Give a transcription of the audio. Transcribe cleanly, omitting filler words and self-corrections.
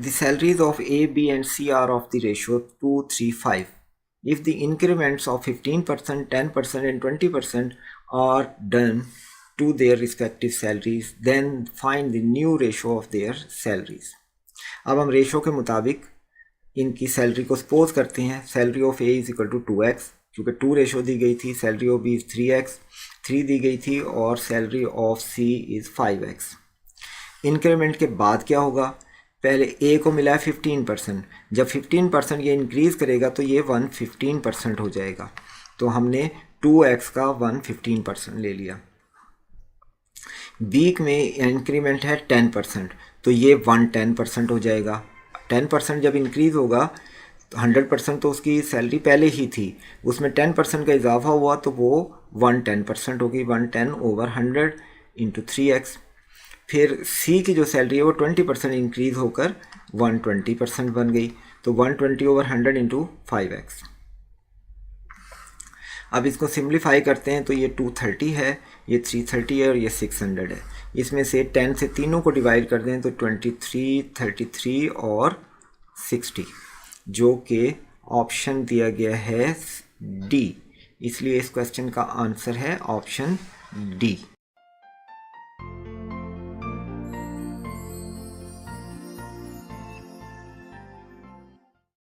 The salaries of A, B and C are of the ratio 2, 3, 5. If the increments of 15%, 10% and 20% are done to their respective salaries, then find the new ratio of their salaries. अब हम ratio के मुताबिक इनकी salary को suppose करते हैं. Salary of A is equal to 2x, क्योंकि 2 ratio दी गई थी. Salary of B is 3x, 3 दी गई थी. और salary of C is 5x. Increment के बाद क्या होगा? पहले ए को मिला है 15%. जब 15% ये इंक्रीज़ करेगा तो ये 115% हो जाएगा. तो हमने 2x का 115% ले लिया. बी में इंक्रीमेंट है 10%, तो ये 110% हो जाएगा. 10% जब इंक्रीज़ होगा तो 100% तो उसकी सैलरी पहले ही थी, उसमें 10% का इजाफा हुआ तो वो 110% होगी. 110 ओवर 100 इंटू 3x. फिर सी की जो सैलरी है वो 20% इंक्रीज़ होकर 120% बन गई. तो 120 ओवर 100 इंटू 5x. अब इसको सिंप्लीफाई करते हैं तो ये 230 है, ये 330 है और ये 600 है. इसमें से 10 से तीनों को डिवाइड कर दें तो 23, 33 और 60, जो कि ऑप्शन दिया गया है डी. इसलिए इस क्वेश्चन का आंसर है ऑप्शन डी.